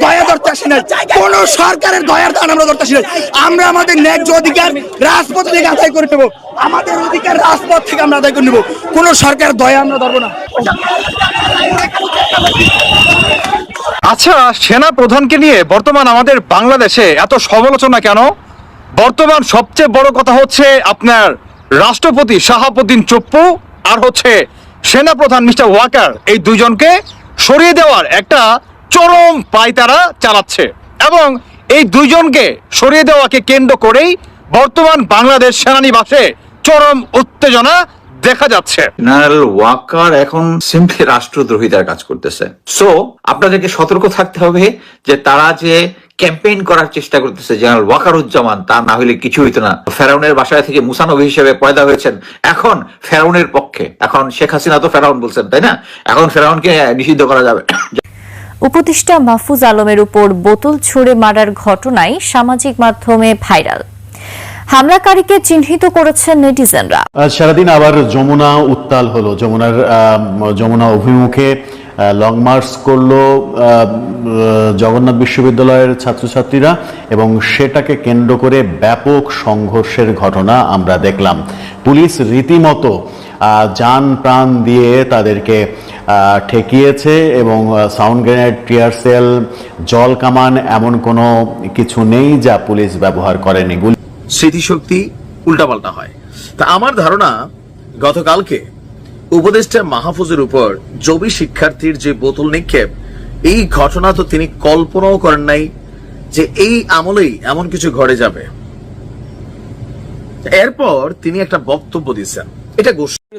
দয়া ধরতে আসি নাই, কোন সরকারের দয়ার দান আমরা ধরতে আসি নাই। আমরা আমাদের ন্যায্য অধিকার রাজপথ থেকে আদায় করে নেবো, আমাদের অধিকার রাজপথ থেকে আমরা আদায় করে নেবো। কোন সরকারের দয়া আমরা ধরবো না। আচ্ছা, সেনা প্রধানকে নিয়ে বর্তমান আমাদের বাংলাদেশে এত সমালোচনা কেন? বর্তমান সবচেয়ে বড় কথা হচ্ছে আপনার রাষ্ট্রপতি শাহাবুদ্দিন চুপ্পু আর হচ্ছে সেনা প্রধান মিস্টার ওয়াকার, এই দুইজনকে সরিয়ে দেওয়ার একটা চরম পায়তারা চালাচ্ছে এবং এই দুইজনকে সরিয়ে দেওয়াকে কেন্দ্র করেই বর্তমান বাংলাদেশ সেনানিবাসে চরম উত্তেজনা দেখা যাচ্ছে। জেনারেল ওয়াকার এখন সিম্পলি রাষ্ট্রদ্রোহিতার কাজ করতেছে। সো আপনাদেরকে সতর্ক থাকতে হবে যে তারা যে ক্যাম্পেইন করার চেষ্টা করতেছে জেনারেল ওয়াকারুজ্জামান, তা না হলে কিছু হইতো না। ফেরাউনের বাসায় থেকে মুসা নবী হিসেবে পয়দা হয়েছেন, এখন ফেরাউনের পক্ষে। এখন শেখ হাসিনা তো ফেরাউন বলছেন, তাই না? এখন ফেরাউনকে নিষিদ্ধ করা যাবে। উপদেষ্টা মাহফুজ আলমের উপর বোতল ছুঁড়ে মারার ঘটনায় সামাজিক মাধ্যমে ভাইরাল। হামলাকারীকে চিহ্নিত করেছেন নেটিজেনরা। সারাদিন আবার যমুনা উত্তাল হলো। যমুনা অভিমুখে লং মার্চ করলো জগন্নাথ বিশ্ববিদ্যালয়ের ছাত্রছাত্রীরা এবং সেটাকে কেন্দ্র করে ব্যাপক সংঘর্ষের ঘটনা আমরা দেখলাম। পুলিশ রীতিমতো যান প্রাণ দিয়ে তাদেরকে ঠেকিয়েছে এবং সাউন্ড গ্রেনেড, টিয়ার সেল, জল কামান এমন কোনো কিছু নেই যা পুলিশ ব্যবহার করেনি। স্মৃতিশক্তি উল্টাপাল্টা হয়। তা আমার ধারণা গতকালকে উপদেষ্টা মাহফুজের উপর জবি শিক্ষার্থীর যে বোতল নিক্ষেপ, এই ঘটনা তো তিনি কল্পনাও করেন নাই যে এই আমলেই এমন কিছু ঘটে যাবে। এরপর তিনি একটা বক্তব্য দিচ্ছেন, এটা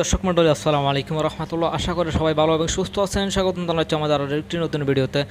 দর্শক মন্ডলী আসসালামু আলাইকুম রহমতুল্লাহ। আশা করি সবাই ভালো এবং সুস্থ আছেন। স্বাগত জানাচ্ছি আমাদের আরও একটি নতুন ভিডিওতে।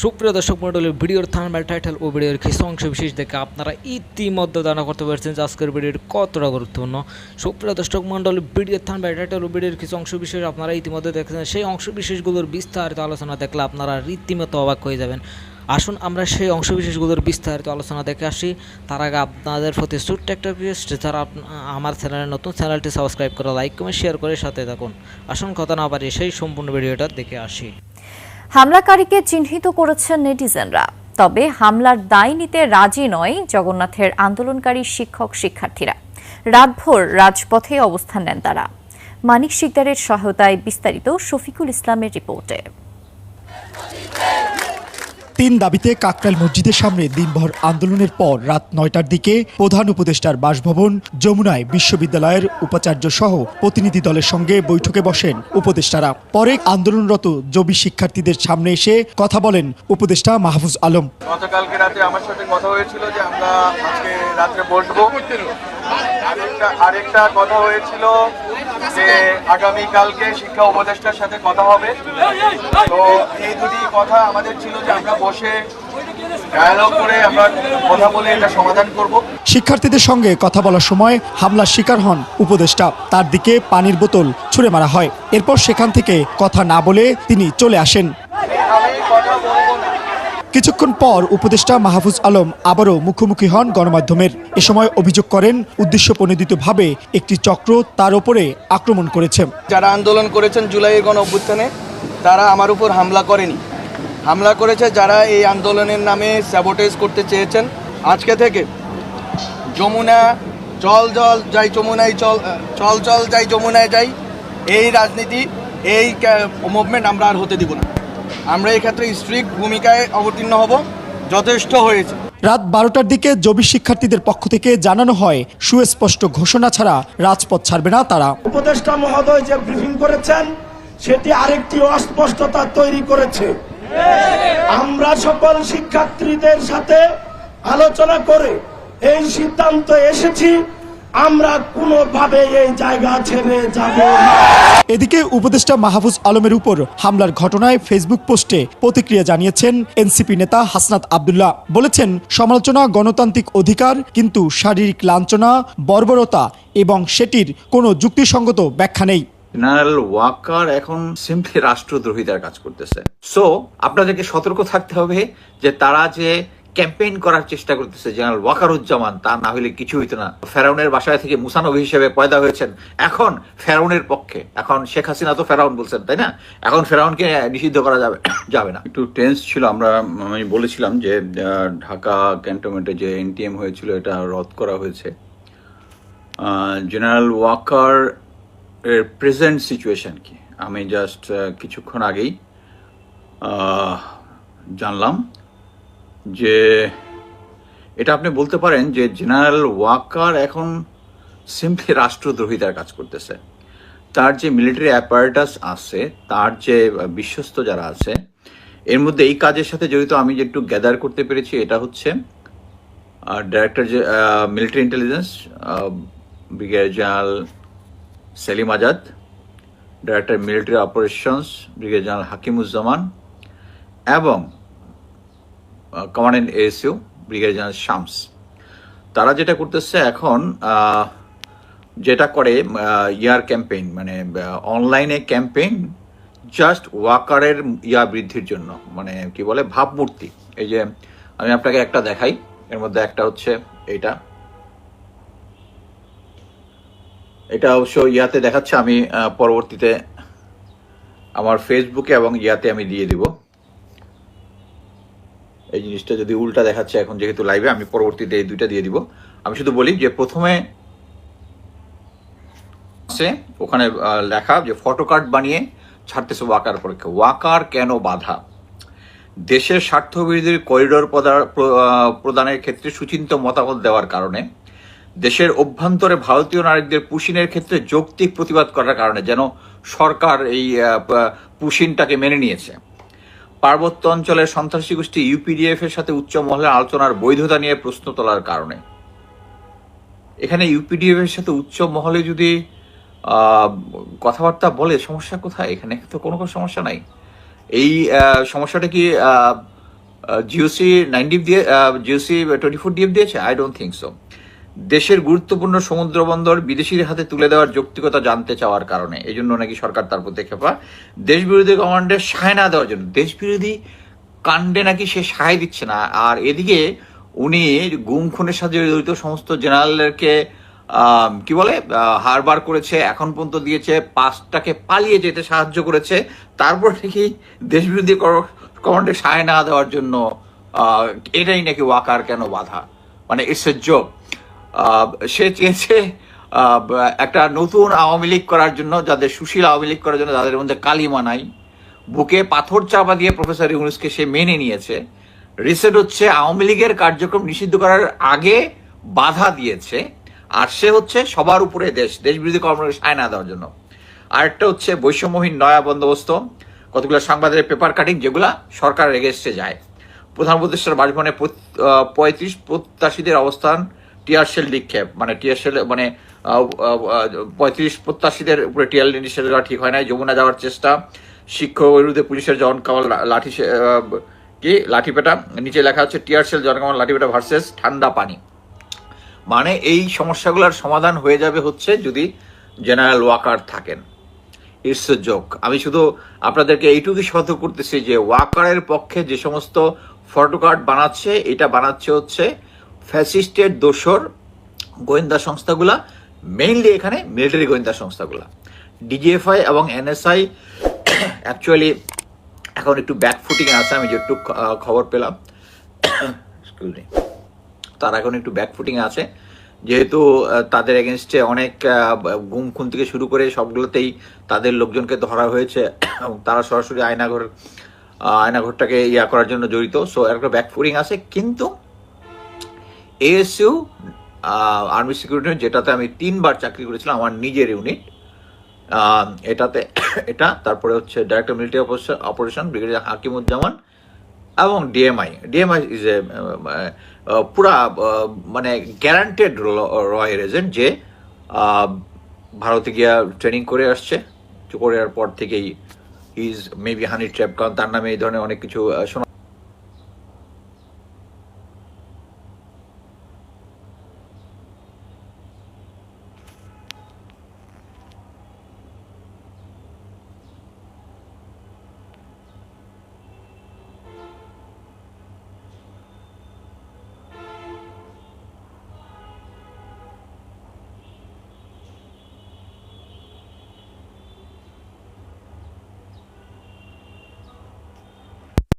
সুপ্রিয় দর্শক মন্ডলী, ভিডিওর থাম্বনেল, টাইটেল ও ভিডিওর কিছু অংশ বিশেষ দেখে আপনারা ইতিমধ্যে ধারণা করতে পারছেন যে আজকের ভিডিওর কতটা গুরুত্বপূর্ণ। সুপ্রিয় দর্শক মন্ডলী, ভিডিওর থাম্বনেল, টাইটেল ও ভিডিওর কিছু অংশ বিশেষ আপনারা ইতিমধ্যে দেখেছেন। সেই অংশ বিশেষগুলোর বিস্তারিত আলোচনা দেখলে আপনারা রীতিমতো অবাক হয়ে যাবেন। আসুন আমরা সেই অংশবিশেষগুলোর বিস্তারিত আলোচনা দেখে আসি। তার আগে আপনাদের প্রতি ছোট্ট একটা রিকোয়েস্ট, যারা আমার চ্যানেলে নতুন, চ্যানেলটি সাবস্ক্রাইব করে লাইক, কমেন্ট, শেয়ার করে সাথে থাকুন। আসুন কথা না বাড়িয়ে সেই সম্পূর্ণ ভিডিওটা দেখে আসি। হামলাকারীকে চিহ্নিত করেছেন নেটিজেনরা, তবে হামলার দায় নিতে রাজি নয় জগন্নাথের আন্দোলনকারী শিক্ষক শিক্ষার্থীরা। রাতভর রাজপথে অবস্থান নেন তারা। মানিক শিকদারের সহায়তায় বিস্তারিত শফিকুল ইসলামের রিপোর্টে। 3 দাবিতে কাকরাইল মসজিদের সামনে দিনভর আন্দোলনের পর রাত 9টার দিকে প্রধান উপদেষ্টার বাসভবন যমুনায় বিশ্ববিদ্যালয়ের উপাচার্য সহ প্রতিনিধি দলের সঙ্গে বৈঠকে বসেন উপদেষ্টারা। পরে আন্দোলনরত জবি শিক্ষার্থীদের সামনে এসে কথা বলেন উপদেষ্টা মাহফুজ আলম। গতকালকে রাতে আমার সাথে কথা হয়েছিল যে আমরা আজকে রাত্রে বসবো। আরেকটা কথা হয়েছিল যে আগামীকালকে শিক্ষা উপদেষ্টার সাথে কথা হবে। তো এই দুটি কথা আমাদের ছিল যে আমরা বসে ডায়ালগ করে আমরা কথা বলে এটা সমাধান করব। শিক্ষার্থীদের সঙ্গে কথা বলার সময় হামলার শিকার হন উপদেষ্টা। তার দিকে পানির বোতল ছুঁড়ে মারা হয়। এরপর সেখান থেকে কথা না বলে তিনি চলে আসেন। কিছুক্ষণ পর উপদেষ্টা মাহফুজ আলম আবারও মুখোমুখি হন গণমাধ্যমের। এ সময় অভিযোগ করেন উদ্দেশ্যপ্রণোদিতভাবে একটি চক্র তার উপরে আক্রমণ করেছে। যারা আন্দোলন করেছেন জুলাইয়ের গণ অভ্যুত্থানে, তারা আমার উপর হামলা করেনি, হামলা করেছে যারা এই আন্দোলনের নামে স্যাবোটেজ করতে চেয়েছেন। আজকে থেকে যমুনা চল জল যাই, যমুনায় চল, চল চল যাই, যমুনায় যাই, এই রাজনীতি, এই মুভমেন্ট আমরা আর হতে দিব না। আমরা এই ক্ষেত্রে স্ট্রিক্ট ভূমিকায় অবতীর্ণ হব। যথেষ্ট হয়েছে। রাত 12টার দিকে জবি শিক্ষার্থীদের পক্ষ থেকে জানানো হয় সুস্পষ্ট ঘোষণা ছাড়া রাজপথ ছাড়বে না তারা। উপদেষ্টা মহোদয় যে ব্রিফিং করেছেন সেটি আরেকটি অস্পষ্টতা তৈরি করেছে। আমরা সকল শিক্ষার্থীদের সাথে আলোচনা করে এই সিদ্ধান্ত এসেছি, আমরা কোনোভাবে এই জায়গা ছেড়ে যাব না। এদিকে উপদেষ্টা মাহফুজ আলমের উপর হামলার ঘটনায় ফেসবুক পোস্টে প্রতিক্রিয়া জানিয়েছেন এনসিপি নেতা হাসনাত আব্দুল্লাহ। বলেছেন, সমালোচনা গণতান্ত্রিক অধিকার, কিন্তু শারীরিক লাঞ্ছনা, বর্বরতা এবং সেটির কোনো যুক্তিসঙ্গত ব্যাখ্যা নেই। জেনারেল ওয়াকার এখন সিম্পলি রাষ্ট্রদ্রোহিতার কাজ করতেছে। সো আপনাদেরকে সতর্ক থাকতে হবে যে তারা যে ক্যাম্পেইন করার চেষ্টা করতেছে জেনারেল ওয়াকারুজ্জামান, তা না হলে কিছু হইতো না। ফেরাউনের বাসায় থেকে মুসা নবী হিসেবে পয়দা হয়েছেন, এখন ফেরাউনের পক্ষে। এখন শেখ হাসিনা তো ফেরাউন বলছেন, তাই না? এখন ফেরাউনকে নিষিদ্ধ করা যাবে না। একটু টেন্স ছিল। আমি বলেছিলাম যে ঢাকা ক্যান্টনমেন্টে যে এনটিএম হয়েছিল এটা রদ করা হয়েছে। জেনারেল ওয়াকার এর প্রেজেন্ট সিচুয়েশন কি আমি জাস্ট কিছুক্ষণ আগেই জানলাম যে এটা আপনি বলতে পারেন যে জেনারেল ওয়াকার এখন সিম্পলি রাষ্ট্রদ্রোহিতার কাজ করতেছে। তার যে মিলিটারি অ্যাপারেটাস আছে, তার যে বিশ্বস্ত যারা আছে, এর মধ্যে এই কাজের সাথে জড়িত আমি যে একটু গ্যাদার করতে পেরেছি এটা হচ্ছে ডাইরেক্টর যে military intelligence brigadier general Selim Azad, director military operations brigadier general Hakimuzzaman এবং commandant ASU brigadier general Shams. তারা যেটা করতেছে এখন, যেটা করে ইয়ার ক্যাম্পেইন, মানে অনলাইনে ক্যাম্পেইন জাস্ট ওয়াকারের বৃদ্ধির জন্য, মানে কি বলে ভাবমূর্তি। এই যে আমি আপনাকে একটা দেখাই, এর মধ্যে একটা হচ্ছে এটা অবশ্য ইয়াতে দেখাচ্ছে, আমি পরবর্তীতে আমার ফেসবুকে এবং ইয়াতে আমি দিয়ে দিব। এই জিনিসটা যদি উল্টা দেখাচ্ছে এখন যেহেতু লাইভে, আমি পরবর্তীতে এই দুইটা দিয়ে দিব। আমি শুধু বলি যে প্রথমে ওখানে লেখা যে ফটো কার্ড বানিয়ে ছাড়তেছে ওয়াকার পরীক্ষা। ওয়াকার কেন বাধা? দেশের স্বার্থবিরোধী করিডোর প্রদানের ক্ষেত্রে সুচিন্তিত মতামত দেওয়ার কারণে, দেশের অভ্যন্তরে ভারতীয় নারীদের পুশিনের ক্ষেত্রে যৌক্তিক প্রতিবাদ করার কারণে, যেন সরকার এই পুশিনটাকে মেনে নিয়েছে। পার্বত্য অঞ্চলের সন্ত্রাসী গোষ্ঠী ইউপিডিএফ এর সাথে উচ্চ মহলের আলোচনার বৈধতা নিয়ে প্রশ্ন তোলার কারণে। এখানে ইউপিডিএফ এর সাথে উচ্চ মহলে যদি কথাবার্তা বলে, সমস্যা কোথায়? এখানে তো কোনো সমস্যা নাই। এই সমস্যাটা কি জিওসি 9 দিয়ে জিওসি 24 ডিএফ দিয়েছে? I don't think so. দেশের গুরুত্বপূর্ণ সমুদ্র বন্দর বিদেশির হাতে তুলে দেওয়ার যৌক্তিকতা জানতে চাওয়ার কারণে, এই জন্য নাকি সরকার তার প্রতি খেপা। দেশ বিরোধী কমান্ডের সায় না দেওয়ার জন্য, দেশ বিরোধী কাণ্ডে নাকি সে সায় দিচ্ছে না। আর এদিকে উনি গুম খুনের সাথে জড়িত সমস্ত জেনারেলকে কি বলে হারবার করেছে, এখন পর্যন্ত দিয়েছে, 5টাকে পালিয়ে যেতে সাহায্য করেছে। তারপর নাকি দেশ বিরোধী কমান্ডের সায় না দেওয়ার জন্য এটাই নাকি ওয়াকার কেন বাধা? মানে ইটস এ জোক। সে চেয়েছে একটা নতুন আওয়ামী লীগ করার জন্য, যাদের সুশীল আওয়ামী লীগ করার জন্য, যাদের মধ্যে কালিমা নাই, বুকে পাথর চাপা দিয়ে প্রফেসর ইউনূসকে সে মেনে নিয়েছে। রিসেট হচ্ছে আওয়ামী লীগের কার্যক্রম নিষিদ্ধ করার আগে বাধা দিয়েছে, আর সে হচ্ছে সবার উপরে দেশ বিরোধী কর্মকাণ্ডে সায় না দেওয়ার জন্য। আরেকটা হচ্ছে বৈষম্যহীন নয়া বন্দোবস্ত, কতগুলো সাংবাদিকের পেপার কাটিং যেগুলা সরকারের এগেস্টে যায়। প্রধান উপদেষ্টার বাসভবনে 35 প্রত্যাশীদের অবস্থান টিয়ার শেল নিক্ষেপ, মানে টিয়ার শেল মানে 35 প্রত্যাশীদের উপরে টিয়ার নিক্ষেপ করা ঠিক হয় নাই। যমুনা যাওয়ার চেষ্টা, শিক্ষক বিরুদ্ধে পুলিশের জন কামাল লাঠিপেটা, নিচে লেখা হচ্ছে টিয়ার শেল জন কামাল লাঠিপেটা ভার্সেস ঠান্ডা পানি। মানে এই সমস্যাগুলোর সমাধান হয়ে যাবে হচ্ছে যদি জেনারেল ওয়াকার থাকেন। It's a joke. আমি শুধু আপনাদেরকে এইটুকুই সতর্ক করতেছি যে ওয়াকারের পক্ষে যে সমস্ত ফটো কার্ড বানাচ্ছে, এটা বানাচ্ছে হচ্ছে ফ্যাসিস্টের দোসর গোয়েন্দা সংস্থাগুলা, মেইনলি এখানে মিলিটারি গোয়েন্দা সংস্থাগুলা। ডিজিএফআই এবং এনএসআই অ্যাকচুয়ালি এখন একটু ব্যাকফুটিং আছে, আমি যেটুকু খবর পেলাম, তারা এখন একটু ব্যাকফুটিং আছে, যেহেতু তাদের এগেনস্টে অনেক গুম খুন থেকে শুরু করে সবগুলোতেই তাদের লোকজনকে ধরা হয়েছে এবং তারা সরাসরি আয়নাঘরটাকে করার জন্য জড়িত। সো একটা ব্যাকফুটিং আছে। কিন্তু এএসইউ আর্মি সিকিউরিটি, যেটাতে আমি 3বার চাকরি করেছিলাম, আমার নিজের ইউনিট, এটা তারপরে হচ্ছে director military operation brigadier Hakimuzzaman এবং ডিএমআই ইজ এ পুরা মানে গ্যারান্টেড রয়্যাল এজেন্ট, যে ভারতে গিয়া ট্রেনিং করে আসছে, করার পর থেকেই ইজ মেবি হানি ট্র্যাপ, কারণ তার নামে এই ধরনের অনেক কিছু শোনা